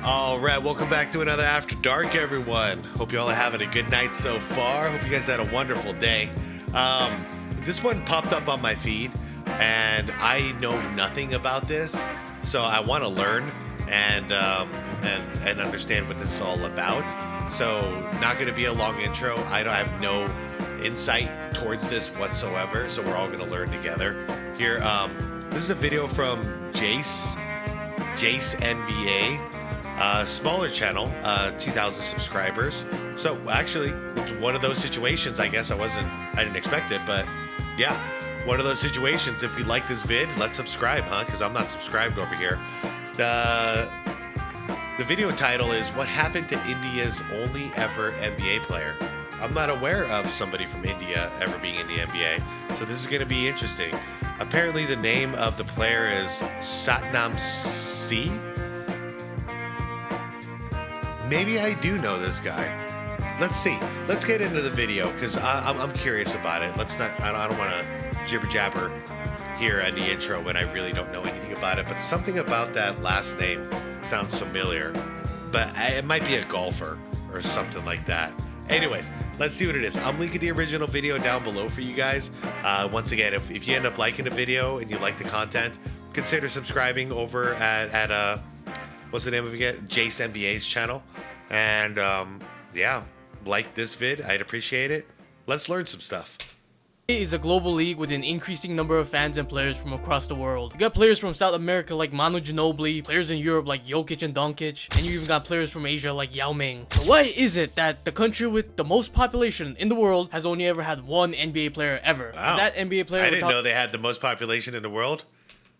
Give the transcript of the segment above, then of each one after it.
All right, welcome back to another After Dark, everyone. Hope you all are having a good night so far. Hope you guys had a wonderful day. This one popped up on my feed, and I know nothing about this, so I want to learn and understand what this is all about. So, not going to be a long intro. I have no insight towards this whatsoever, so we're all going to learn together. Here, this is a video from Jace NBA. Smaller channel, 2,000 subscribers. So actually, it's one of those situations. I guess I didn't expect it, but yeah, one of those situations. If you like this vid, let's subscribe, huh? Because I'm not subscribed over here. The video title is "What Happened to India's Only Ever NBA Player." I'm not aware of somebody from India ever being in the NBA, so this is going to be interesting. Apparently, the name of the player is Satnam Singh. Maybe I do know this guy. Let's see. Let's get into the video because I'm curious about it. I don't want to jibber jabber here at the intro when I really don't know anything about it. But something about that last name sounds familiar. But it might be a golfer or something like that. Anyways, let's see what it is. I'm linking the original video down below for you guys. Once again, if you end up liking the video and you like the content, consider subscribing over at what's the name of it again? Jace NBA's channel. And yeah, like this vid, I'd appreciate it. Let's learn some stuff. It is a global league with an increasing number of fans and players from across the world. You got players from South America like Manu Ginobili, players in Europe like Jokic and Doncic, and you even got players from Asia like Yao Ming. So why is it that the country with the most population in the world has only ever had one NBA player ever? Wow. That NBA player I didn't know they had the most population in the world.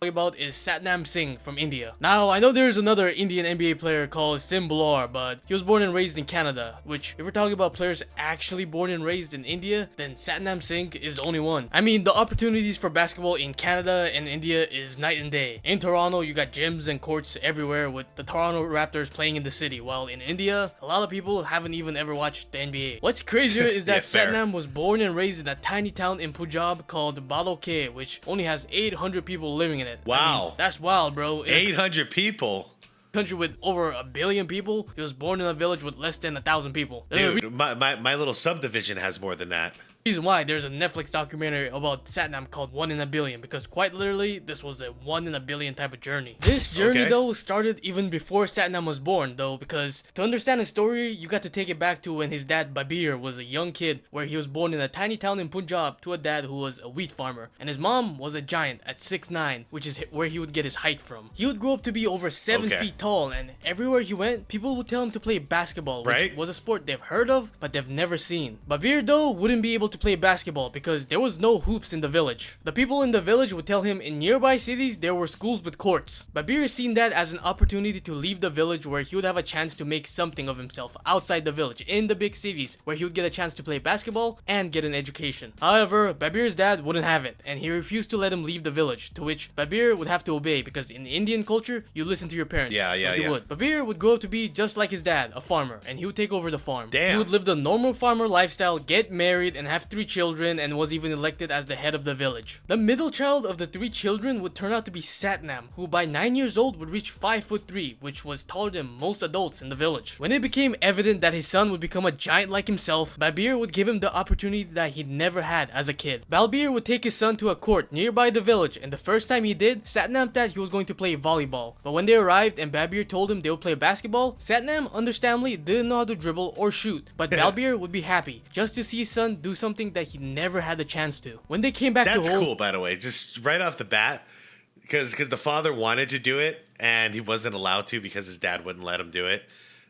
About is Satnam Singh from India. Now, I know there's another Indian NBA player called Sim Bhullar, but he was born and raised in Canada, which, if we're talking about players actually born and raised in India, then Satnam Singh is the only one. I mean, the opportunities for basketball in Canada and India is night and day. In Toronto, you got gyms and courts everywhere with the Toronto Raptors playing in the city, while in India, a lot of people haven't even ever watched the NBA. What's crazier is that Satnam was born and raised in a tiny town in Punjab called Baloke, which only has 800 people living in it. Wow. I mean, that's wild, bro. 800 people. Country with over 1 billion people, he was born in a village with less than 1,000 people. Dude, my little subdivision has more than that. Reason why there's a Netflix documentary about Satnam called 1 in a Billion, because quite literally this was a 1 in a billion type of journey. This journey though started even before Satnam was born though, because to understand his story you got to take it back to when his dad Babir was a young kid, where he was born in a tiny town in Punjab to a dad who was a wheat farmer, and his mom was a giant at 6'9", which is where he would get his height from. He would grow up to be over 7 feet tall, and everywhere he went people would tell him to play basketball, which was a sport they've heard of but they've never seen. Babir though wouldn't be able to play basketball because there was no hoops in the village. The people in the village would tell him in nearby cities there were schools with courts. Babir seen that as an opportunity to leave the village where he would have a chance to make something of himself outside the village in the big cities where he would get a chance to play basketball and get an education. However, Babir's dad wouldn't have it and he refused to let him leave the village, to which Babir would have to obey because in Indian culture you listen to your parents. He would. Babir would grow up to be just like his dad, a farmer, and he would take over the farm. He would live the normal farmer lifestyle, get married and have 3 children, and was even elected as the head of the village. The middle child of the 3 children would turn out to be Satnam, who by 9 years old would reach 5'3", which was taller than most adults in the village. When it became evident that his son would become a giant like himself, Babir would give him the opportunity that he'd never had as a kid. Babir would take his son to a court nearby the village, and the first time he did, Satnam thought he was going to play volleyball. But when they arrived and Babir told him they would play basketball, Satnam understandably didn't know how to dribble or shoot, but Babir would be happy just to see his son do something that he never had the chance to. When they came back That's cool, by the way, just right off the bat, because the father wanted to do it and he wasn't allowed to because his dad wouldn't let him do it.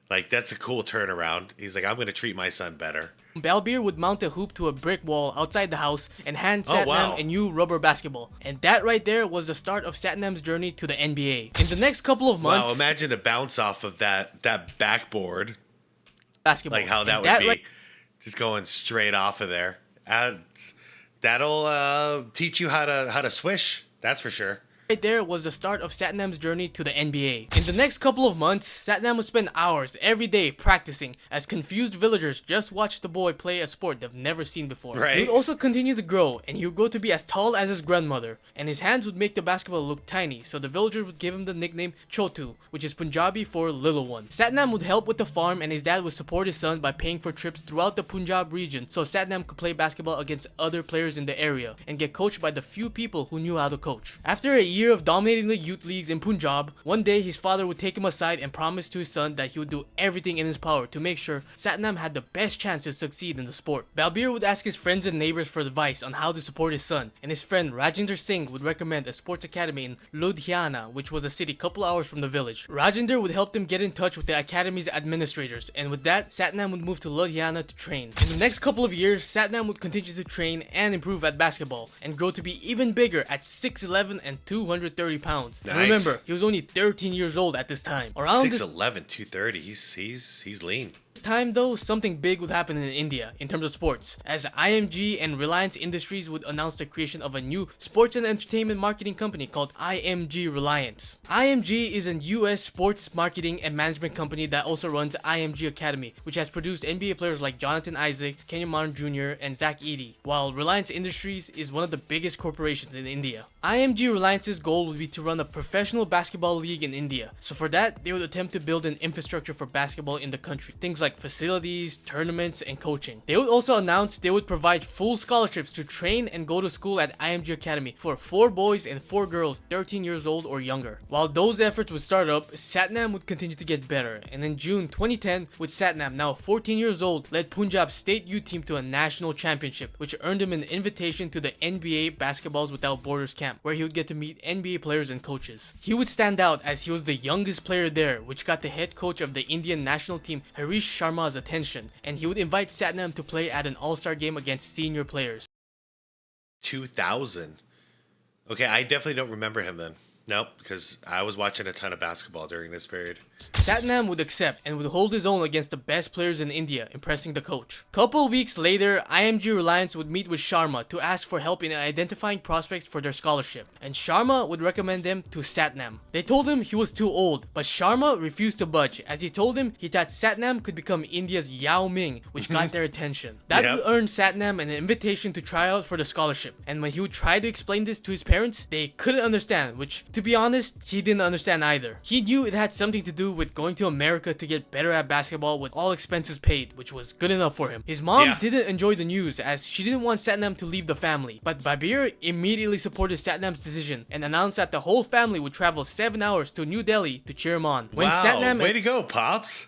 Like, that's a cool turnaround. He's like, I'm going to treat my son better. Balbir would mount a hoop to a brick wall outside the house and hand Satnam a new rubber basketball. And that right there was the start of Satnam's journey to the NBA. In the next couple of months... Wow, imagine a bounce off of that backboard. Basketball. Like how that would be. Just going straight off of there. That'll teach you how to swish. That's for sure. Right there was the start of SxADk's journey to the NBA. In the next couple of months, SxADk would spend hours every day practicing as confused villagers just watched the boy play a sport they've never seen before. Right. He would also continue to grow, and he would grow to be as tall as his grandmother, and his hands would make the basketball look tiny, so the villagers would give him the nickname Shoutout, which is Punjabi for little one. SxADk would help with the farm, and his dad would support his son by paying for trips throughout the Punjab region so SxADk could play basketball against other players in the area and get coached by the few people who knew how to coach. After a year of dominating the youth leagues in Punjab, one day his father would take him aside and promise to his son that he would do everything in his power to make sure SxADk had the best chance to succeed in the sport. Balbir would ask his friends and neighbors for advice on how to support his son, and his friend Rajinder Singh would recommend a sports academy in Ludhiana, which was a city couple hours from the village. Rajinder would help them get in touch with the academy's administrators, and with that, SxADk would move to Ludhiana to train. In the next couple of years, SxADk would continue to train and improve at basketball, and grow to be even bigger at 6'11" and 230 pounds. Nice. And remember, he was only 13 years old at this time. Around 6'11", 230. He's lean. Time though, something big would happen in India in terms of sports, as IMG and Reliance Industries would announce the creation of a new sports and entertainment marketing company called IMG Reliance. IMG is a US sports marketing and management company that also runs IMG Academy, which has produced NBA players like Jonathan Isaac, Kenyon Martin Jr., and SxADk, while Reliance Industries is one of the biggest corporations in India. IMG Reliance's goal would be to run a professional basketball league in India, so for that, they would attempt to build an infrastructure for basketball in the country, things like facilities, tournaments, and coaching. They would also announce they would provide full scholarships to train and go to school at IMG Academy for 4 boys and 4 girls 13 years old or younger. While those efforts would start up, SxADk would continue to get better, and in June 2010, with SxADk now 14 years old, led Punjab's state youth team to a national championship, which earned him an invitation to the NBA Basketballs Without Borders camp, where he would get to meet NBA players and coaches. He would stand out as he was the youngest player there, which got the head coach of the Indian national team, Harish Sharma's attention, and he would invite SxADk to play at an all-star game against senior players. 2000. Okay, I definitely don't remember him then. Nope, because I was watching a ton of basketball during this period. SxADk would accept and would hold his own against the best players in India, impressing the coach. Couple weeks later, IMG Reliance would meet with Sharma to ask for help in identifying prospects for their scholarship, and Sharma would recommend them to SxADk. They told him he was too old, but Sharma refused to budge, as he told him he thought SxADk could become India's Yao Ming, which got their attention. That would earn SxADk an invitation to try out for the scholarship, and when he would try to explain this to his parents, they couldn't understand, which, to be honest, he didn't understand either. He knew it had something to do with going to America to get better at basketball with all expenses paid, which was good enough for him. His mom didn't enjoy the news as she didn't want SxADk to leave the family, but Babir immediately supported SxADk's decision and announced that the whole family would travel 7 hours to New Delhi to cheer him on. When wow, way to go, Pops!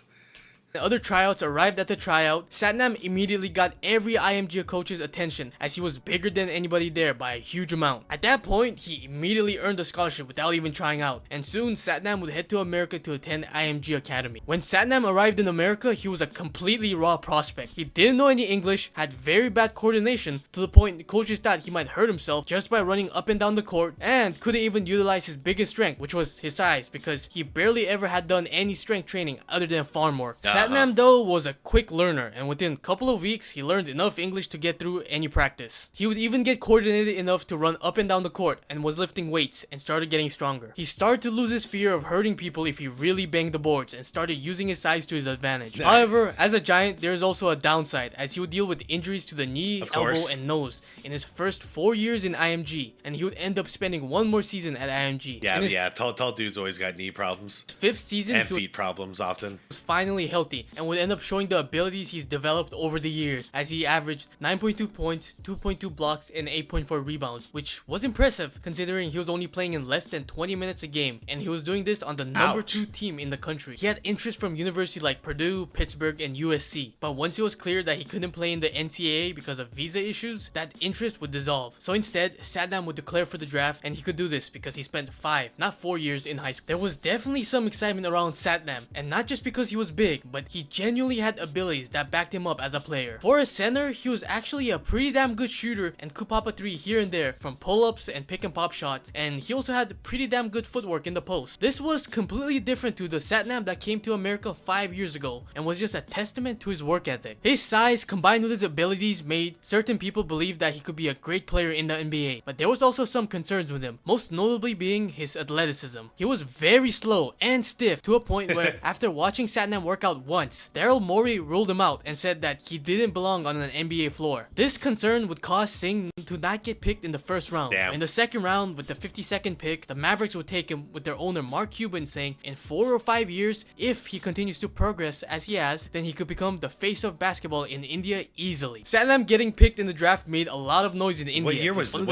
The other tryouts arrived at the tryout, SxADk immediately got every IMG coach's attention as he was bigger than anybody there by a huge amount. At that point, he immediately earned the scholarship without even trying out, and soon SxADk would head to America to attend IMG Academy. When SxADk arrived in America, he was a completely raw prospect. He didn't know any English, had very bad coordination, to the point the coaches thought he might hurt himself just by running up and down the court, and couldn't even utilize his biggest strength, which was his size, because he barely ever had done any strength training other than farm work. SxADk though was a quick learner, and within a couple of weeks he learned enough English to get through any practice. He would even get coordinated enough to run up and down the court and was lifting weights and started getting stronger. He started to lose his fear of hurting people if he really banged the boards and started using his size to his advantage. Nice. However, as a giant, there is also a downside as he would deal with injuries to the knee, elbow, and nose in his first 4 years in IMG, and he would end up spending 1 more season at IMG. Yeah, tall dudes always got knee problems. 5th season, and feet problems often. Was finally healthy and would end up showing the abilities he's developed over the years, as he averaged 9.2 points, 2.2 blocks, and 8.4 rebounds, which was impressive considering he was only playing in less than 20 minutes a game, and he was doing this on the number 2 team in the country. He had interest from universities like Purdue, Pittsburgh, and USC, but once it was clear that he couldn't play in the NCAA because of visa issues, that interest would dissolve. So instead, SxADk would declare for the draft, and he could do this because he spent 5, not 4 years in high school. There was definitely some excitement around SxADk, and not just because he was big, but he genuinely had abilities that backed him up as a player. For a center, he was actually a pretty damn good shooter and could pop a 3 here and there from pull-ups and pick and pop shots, and he also had pretty damn good footwork in the post. This was completely different to the SxADk that came to America 5 years ago and was just a testament to his work ethic. His size combined with his abilities made certain people believe that he could be a great player in the NBA, but there was also some concerns with him, most notably being his athleticism. He was very slow and stiff to a point where after watching SxADk work out once, Daryl Morey ruled him out and said that he didn't belong on an NBA floor. This concern would cause Singh to not get picked in the first round. Damn. In the second round, with the 52nd pick, the Mavericks would take him with their owner Mark Cuban saying in 4 or 5 years, if he continues to progress as he has, then he could become the face of basketball in India easily. SxADk getting picked in the draft made a lot of noise in India. What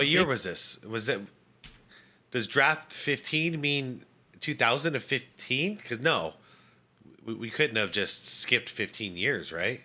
year was this? Was it? Does draft 15 mean 2015? Because no, we couldn't have just skipped 15 years, right?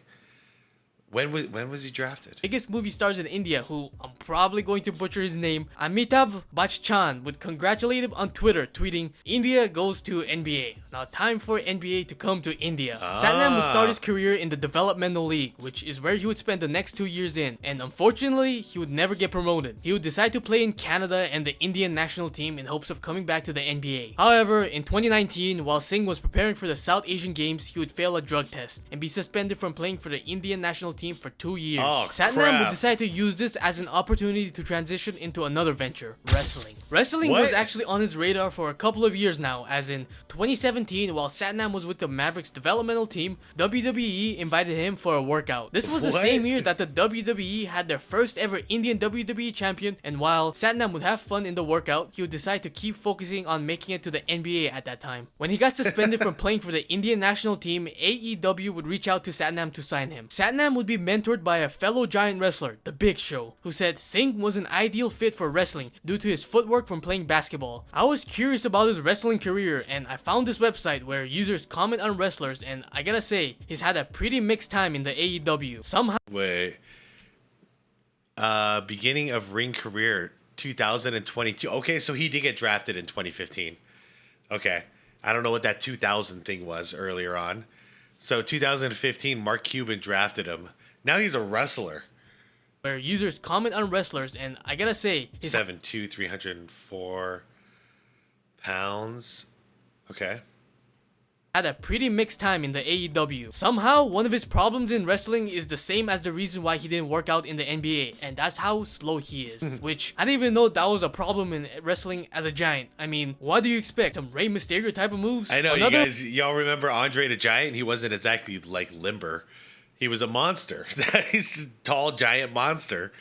When was he drafted? Biggest movie stars in India, who I'm probably going to butcher his name, Amitabh Bachchan, would congratulate him on Twitter, tweeting, "India goes to NBA. Now time for NBA to come to India." SxADk would start his career in the developmental league, which is where he would spend the next 2 years in, and unfortunately, he would never get promoted. He would decide to play in Canada and the Indian national team in hopes of coming back to the NBA. However, in 2019, while Singh was preparing for the South Asian Games, he would fail a drug test and be suspended from playing for the Indian national team for 2 years. SxADk would decide to use this as an opportunity to transition into another venture, wrestling. Wrestling was actually on his radar for a couple of years now, as in 2017, while SxADk was with the Mavericks developmental team, WWE invited him for a workout. This was the same year that the WWE had their first ever Indian WWE champion, and while SxADk would have fun in the workout, he would decide to keep focusing on making it to the NBA at that time. When he got suspended from playing for the Indian national team, AEW would reach out to SxADk to sign him. SxADk would be mentored by a fellow giant wrestler, The Big Show, who said Singh was an ideal fit for wrestling due to his footwork from playing basketball. I was curious about his wrestling career, and I found this website where users comment on wrestlers, and I gotta say, he's had a pretty mixed time in the AEW. Somehow beginning of ring career 2022. Okay, so he did get drafted in 2015. Okay, I don't know what that 2000 thing was earlier on. So 2015, Mark Cuban drafted him. Now he's a wrestler. Where users comment on wrestlers, and I gotta say, 7'2", 304 pounds. Okay. Had a pretty mixed time in the AEW. Somehow, one of his problems in wrestling is the same as the reason why he didn't work out in the NBA, and that's how slow he is. Which, I didn't even know that was a problem in wrestling as a giant. I mean, what do you expect? Some Rey Mysterio type of moves? I know, y'all remember Andre the Giant? He wasn't exactly like limber. He was a monster. He's a tall, giant monster.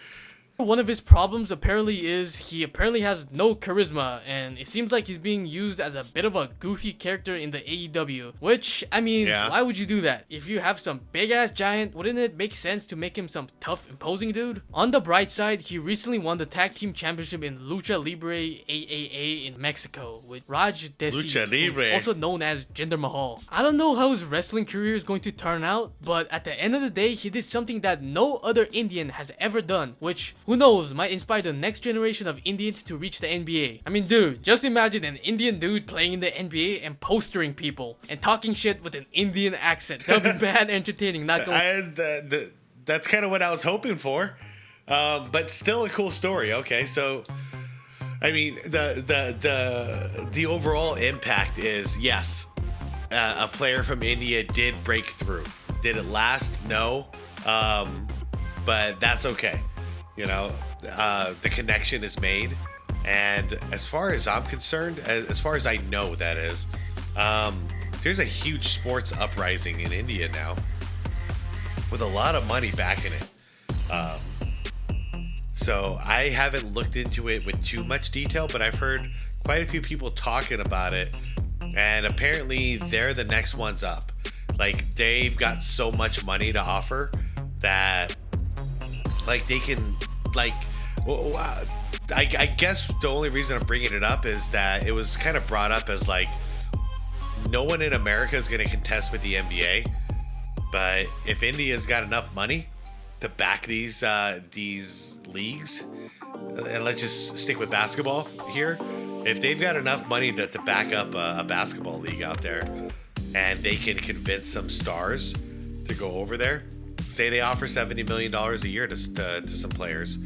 One of his problems apparently is he apparently has no charisma, and it seems like he's being used as a bit of a goofy character in the AEW, which, I mean, why would you do that? If you have some big ass giant, wouldn't it make sense to make him some tough, imposing dude? On the bright side, he recently won the tag team championship in Lucha Libre AAA in Mexico with Raj Desi, who's also known as Jinder Mahal. I don't know how his wrestling career is going to turn out, but at the end of the day, he did something that no other Indian has ever done, which, who knows, might inspire the next generation of Indians to reach the NBA. I mean, dude, just imagine an Indian dude playing in the NBA and postering people and talking shit with an Indian accent. That would be bad entertaining, not going. That's kind of what I was hoping for, but still a cool story. Okay, so I mean, the overall impact is yes, a player from India did break through. Did it last? No, but that's okay. You know, the connection is made, and as far as I'm concerned, as far as I know, that is, there's a huge sports uprising in India now, with a lot of money backing it. So I haven't looked into it with too much detail, but I've heard quite a few people talking about it, and apparently they're the next ones up. Like, they've got so much money to offer that, like, they can, like, I guess the only reason I'm bringing it up is that it was kind of brought up as, like, no one in America is going to contest with the NBA, but if India's got enough money to back these leagues, and let's just stick with basketball here, if they've got enough money to back up a basketball league out there, and they can convince some stars to go over there. Say they offer $70 million a year to some players.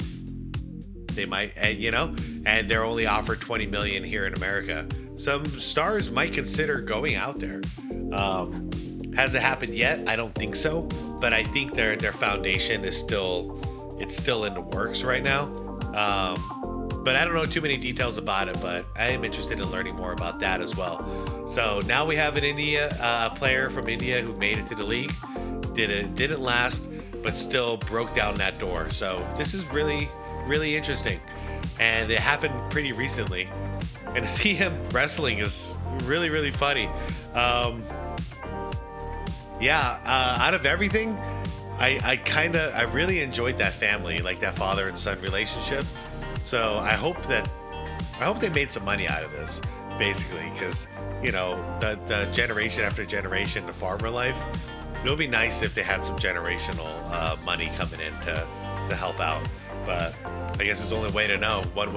They might, and they're only offered $20 million here in America. Some stars might consider going out there. Has it happened yet? I don't think so, but I think their foundation is still in the works right now. But I don't know too many details about it, but I am interested in learning more about that as well. So now we have a player from India who made it to the league. Didn't last, but still broke down that door. So this is really, really interesting. And it happened pretty recently. And to see him wrestling is really, really funny. Out of everything, I really enjoyed that family, like that father and son relationship. So I hope they made some money out of this, basically, because the generation after generation, the farmer life. It would be nice if they had some generational money coming in to help out. But I guess there's only one way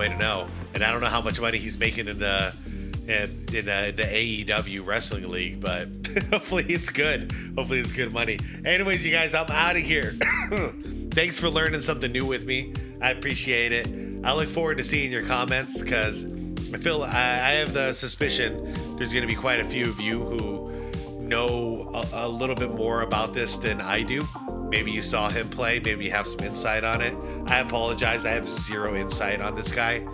to know. And I don't know how much money he's making in the AEW wrestling league, but hopefully it's good. Hopefully it's good money. Anyways, you guys, I'm out of here. Thanks for learning something new with me. I appreciate it. I look forward to seeing your comments, because I feel I have the suspicion there's going to be quite a few of you who know a little bit more about this than I do. Maybe you saw him play. Maybe you have some insight on it. I apologize. I have zero insight on this guy.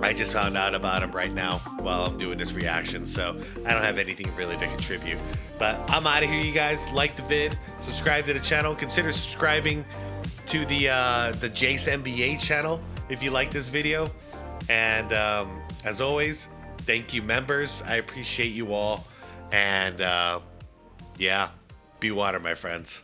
I just found out about him right now while I'm doing this reaction, so I don't have anything really to contribute. But I'm out of here, you guys. Like the vid, subscribe to the channel. Consider subscribing to the Jace NBA channel if you like this video. And as always, thank you, members. I appreciate you all. And be water, my friends.